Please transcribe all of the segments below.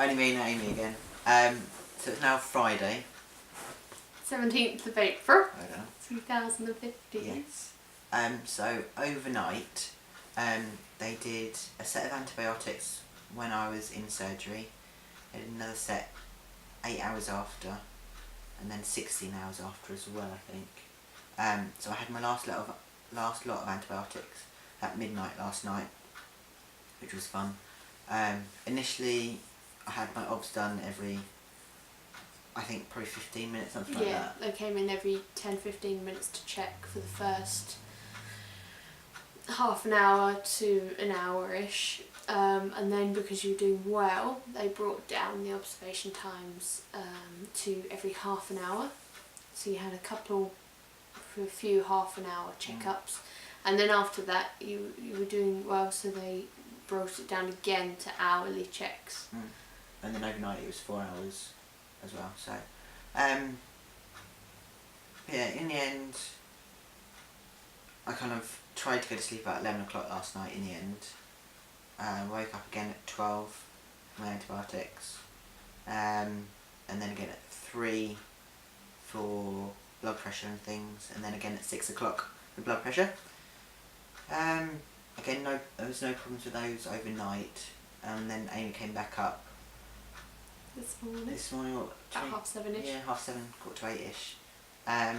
Only me and Amy again. So it's now Friday. 17th of April, Hold on. 2015. Yes. So overnight, they did a set of antibiotics when I was in surgery. They did another set 8 hours after, and then 16 hours after as well, I think. So I had my last lot of antibiotics at midnight last night, which was fun. Initially, I had my obs done every, I think probably 15 minutes, something like that. Yeah, they came in every 10-15 minutes to check for the first half an hour to an hour-ish. And then because you were doing well, they brought down the observation times to every half an hour. So you had a few half an hour checkups. And then after that you were doing well, so they brought it down again to hourly checks. And then overnight it was 4 hours as well. So yeah, in the end I kind of tried to go to sleep at 11 o'clock last night in the end. Woke up again at 12 for my antibiotics, and then again at 3 for blood pressure and things, and then again at 6 o'clock for blood pressure. Again, there was no problems with those overnight, and then Amy came back up This morning, what, about 7:30ish. Yeah, 7:30, 7:45ish.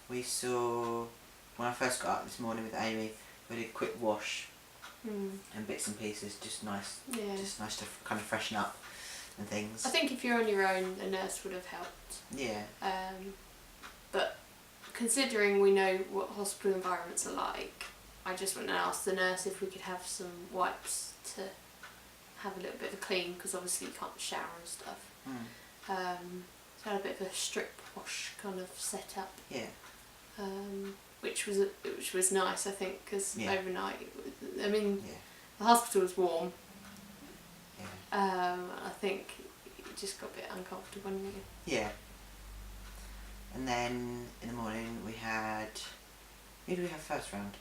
We saw, when I first got up this morning with Amy, we did a quick wash and bits and pieces, just nice to kind of freshen up and things. I think if you're on your own, a nurse would have helped. Yeah. But considering we know what hospital environments are like, I just went and asked the nurse if we could have some wipes to have a little bit of a clean, because obviously you can't shower and stuff. So I had a bit of a strip wash kind of set up. Yeah. Which was nice, I think, because overnight, I mean, Yeah. the hospital was warm. Yeah. I think you just got a bit uncomfortable, didn't you? Yeah. And then in the morning we had, who did we have first round?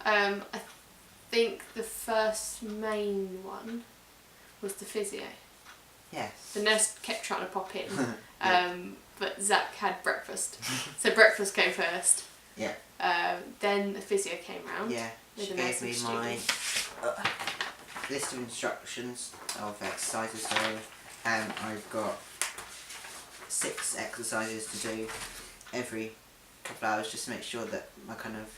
I think the first main one was the physio. Yes. The nurse kept trying to pop in, Yeah. but Zack had breakfast, so breakfast came first. Yeah. Then the physio came round. Yeah. She gave me my list of instructions of exercises. So I've got 6 exercises to do every couple of hours, just to make sure that my kind of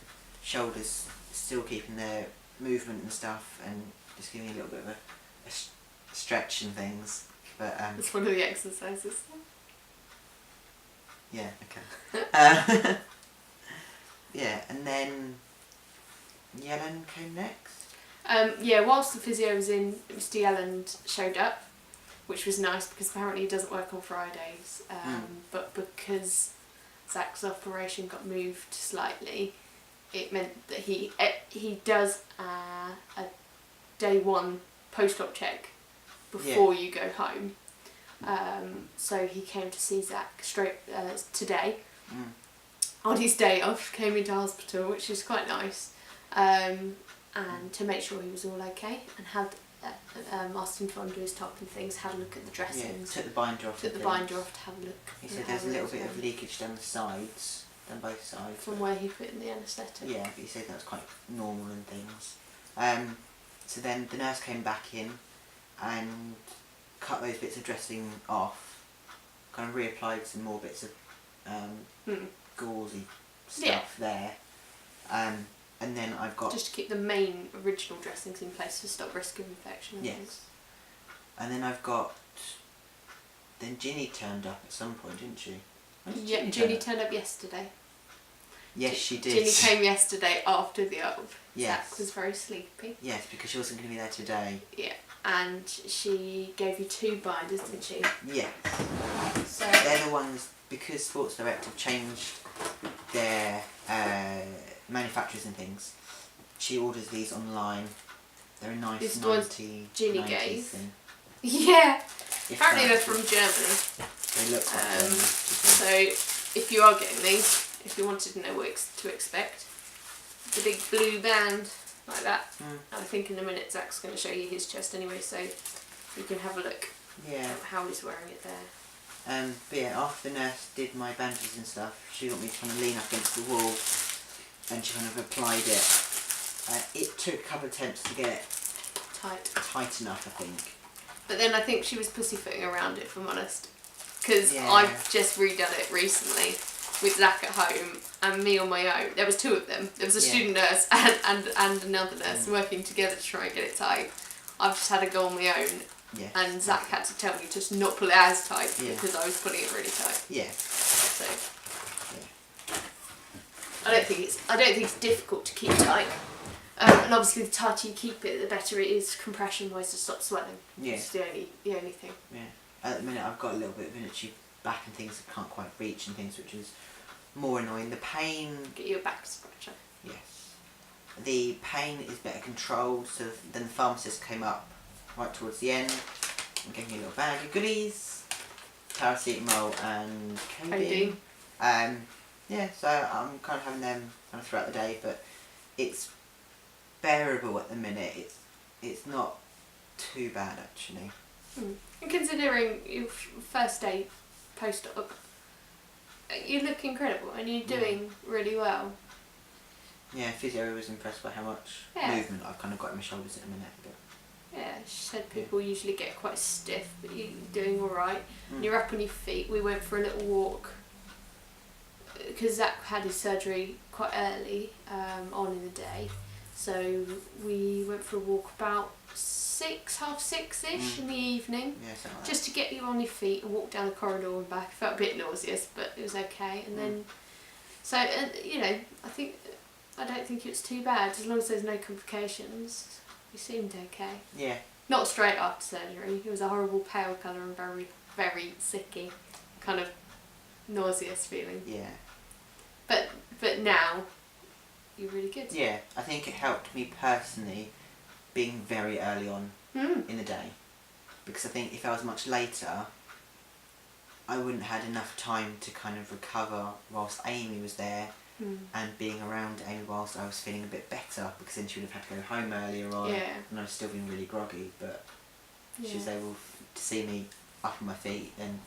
shoulders still keeping their movement and stuff, and just giving me a little bit of a stretch and things. But it's one of the exercises. yeah, okay. Yeah, and then Yelland came next. Yeah, whilst the physio was in, Mr Yelland showed up, which was nice because apparently he doesn't work on Fridays. But because Zack's operation got moved slightly, it meant that he does a day 1 post-op check before you go home. So he came to see Zack straight today. On his day off, came into hospital, which is quite nice, and to make sure he was all okay, and had asked him to undo his top and things, had a look at the dressings. Yeah, took the binder off. Took the binder off to have a look. He said there's a little bit of leakage down the sides, down both sides. From where he put in the anaesthetic. Yeah, but he said that was quite normal and things. So then the nurse came back in and cut those bits of dressing off, kind of reapplied some more bits of gauzy stuff there. And then I've got... just to keep the main original dressings in place to stop risk of infection and things. And then I've got... Then Ginny turned up at some point, didn't she? Yeah, Ginny turned up yesterday. Yes, she did. Ginny came yesterday after the op. Yes. Zack was very sleepy. Yes, because she wasn't going to be there today. Yeah, and she gave you 2 binders, didn't she? Yes. So they're the ones, because Sports Direct have changed their manufacturers and things. She orders these online. They're a nice These 90, Ginny 90s gave. thing. Yeah. If Apparently that- they're from Germany. They look like German. So if you are getting these, if you wanted to know what to expect, the big blue band like that. And I think in a minute Zack's going to show you his chest anyway, so you can have a look at how he's wearing it there. But yeah, after the nurse did my bandages and stuff, she got me to kind of lean up against the wall, and she kind of applied it. It took a couple of attempts to get it tight enough, I think. But then I think she was pussyfooting around it, if I'm honest, because I've just redone it recently with Zack at home and me on my own. There was two of them. There was a student nurse and another nurse working together to try and get it tight. I've just had to go on my own. Yeah. And Zack had to tell me to not pull it as tight because I was putting it really tight. Yeah. So I don't think it's difficult to keep tight. And obviously the tighter you keep it, the better it is compression wise to stop swelling. Yeah. It's the only thing. Yeah. At the minute I've got a little bit of an itchy back and things I can't quite reach and things, which is more annoying. The pain... Get you a back scratcher. Yes. The pain is better controlled, so then the pharmacist came up right towards the end and gave me a little bag of goodies, paracetamol and codeine. Yeah, so I'm kind of having them kind of throughout the day, but it's bearable at the minute. It's not too bad actually. And considering your first day post-op, you look incredible and you're doing really well. Yeah, physio was impressed by how much movement I've kind of got in my shoulders at the minute. But yeah, she said people usually get quite stiff, but you're doing alright. You're up on your feet. We went for a little walk because Zack had his surgery quite early on in the day. So we went for a walk about 6:30ish in the evening, just to get you on your feet and walk down the corridor and back. It felt a bit nauseous, but it was okay. And then, I don't think it's too bad as long as there's no complications. You seemed okay. Yeah. Not straight after surgery. It was a horrible pale colour and very, very sicky, kind of nauseous feeling. Yeah. But now, you're really good. Yeah, I think it helped me personally being very early on in the day. Because I think if I was much later, I wouldn't have had enough time to kind of recover whilst Amy was there and being around Amy whilst I was feeling a bit better, because then she would have had to go home earlier on and I was still being really groggy, but she was able to see me up on my feet and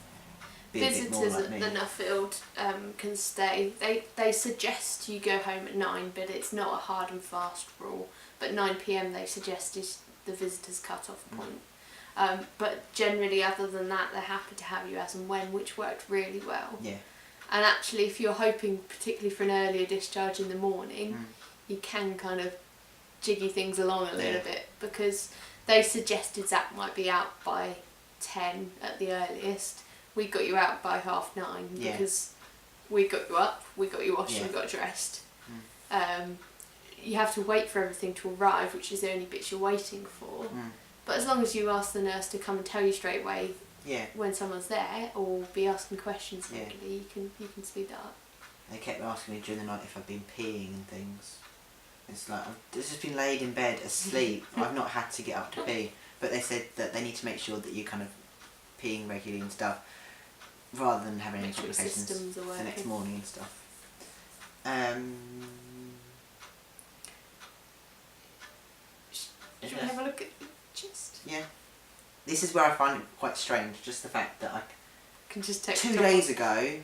be a bit more like me. Visitors at the Nuffield can stay. They suggest you go home at 9, but it's not a hard and fast rule. But 9 PM they suggest is the visitors' cut-off point. But generally, other than that, they're happy to have you as and when, which worked really well. Yeah. And actually, if you're hoping particularly for an earlier discharge in the morning, you can kind of jiggy things along a little bit, because they suggested Zack might be out by 10 at the earliest. We got you out by 9:30 because we got you up, we got you washed, and we got dressed. You have to wait for everything to arrive, which is the only bits you're waiting for. But as long as you ask the nurse to come and tell you straight away when someone's there, or be asking questions regularly, you can speed that up. They kept asking me during the night if I'd been peeing and things. It's like, I've just been laid in bed asleep. I've not had to get up to pee. But they said that they need to make sure that you're kind of peeing regularly and stuff, rather than having any complications the next morning and stuff. Should we have a look at the chest? Yeah. This is where I find it quite strange, just the fact that I can just take 2 days ago,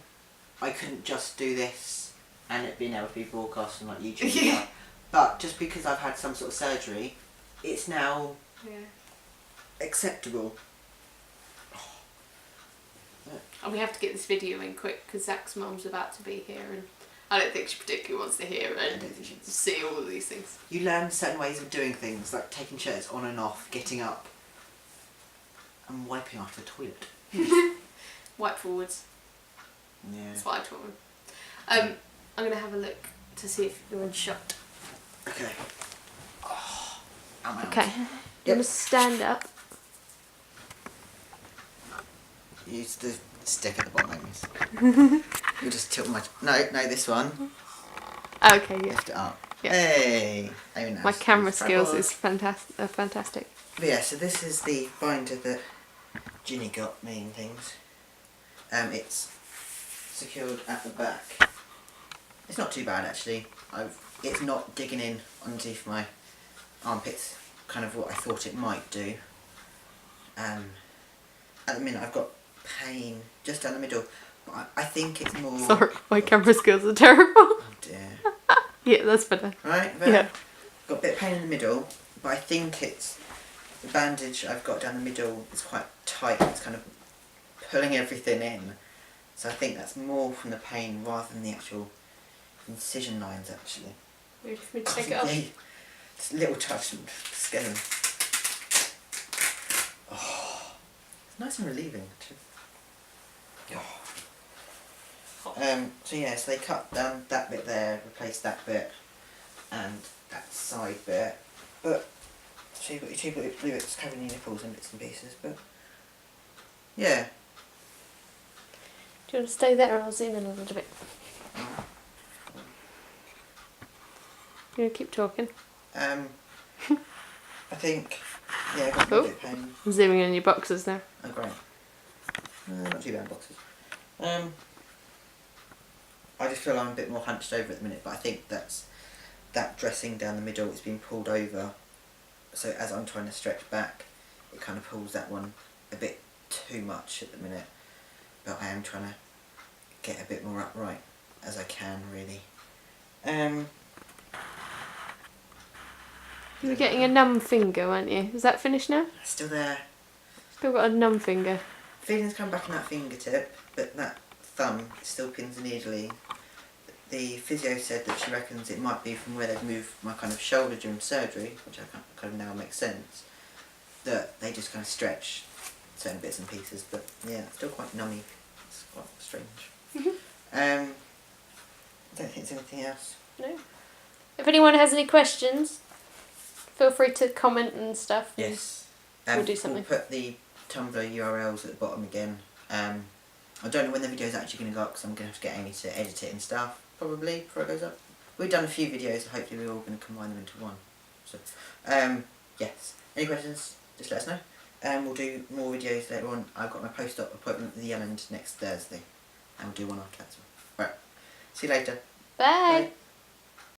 I couldn't just do this and it being able to be broadcast on like YouTube and stuff. But just because I've had some sort of surgery, it's now acceptable. And we have to get this video in quick because Zack's mum's about to be here, and I don't think she particularly wants to hear and see all of these things. You learn certain ways of doing things, like taking shirts on and off, getting up, and wiping after the toilet. Wipe forwards. Yeah. That's what I taught them. I'm going to have a look to see if you're in shot. Okay. Oh, I'm out. Okay. You want to stand up? Use the stick at the bottom, Amy. You'll just tilt my... No, this one. Okay, yeah. Lift it up. Yeah. Hey! Amy knows. My camera skills is fantastic. But yeah, so this is the binder that Ginny got me and things. It's secured at the back. It's not too bad actually. It's not digging in underneath my armpits kind of what I thought it might do. At the minute I've got pain just down the middle. But I think it's more... Sorry, my camera skills are terrible. Oh dear. Yeah, that's better. Right, Yeah. Got a bit of pain in the middle, but I think it's the bandage I've got down the middle is quite tight. It's kind of pulling everything in. So I think that's more from the pain rather than the actual incision lines actually. Ready for me to take it off? Yeah, just a little touch and skin. Oh, it's nice and relieving too. So yeah, so they cut down that bit there, replaced that bit, and that side bit. But so you've got your two blue bits covering your nipples and bits and pieces. But yeah. Do you want to stay there or I'll zoom in a little bit? You want to keep talking? I think yeah, I've got a bit of pain. I'm zooming in your boxes now. Oh great. Not too bad boxes. I just feel I'm a bit more hunched over at the minute, but I think that's that dressing down the middle is being pulled over. So as I'm trying to stretch back, it kind of pulls that one a bit too much at the minute. But I am trying to get a bit more upright as I can, really. You were getting a numb finger, weren't you? Is that finished now? Still there. Still got a numb finger. Feelings come back in that fingertip, but that thumb still pins and needly. The physio said that she reckons it might be from where they've moved my kind of shoulder during surgery, which I kind of now makes sense, that they just kind of stretch certain bits and pieces, but yeah, it's still quite nummy. It's quite strange. I don't think there's anything else. No. If anyone has any questions, feel free to comment and stuff. And yes. we'll do something. We'll put the Tumblr URLs at the bottom again. I don't know when the video is actually going to go up because I'm going to have to get Amy to edit it and stuff, probably, before it goes up. We've done a few videos, so hopefully we're all going to combine them into one. So, yes. Any questions, just let us know. We'll do more videos later on. I've got my post-op appointment with Yelland next Thursday. And we'll do one after that as well. Right. See you later. Bye. Bye.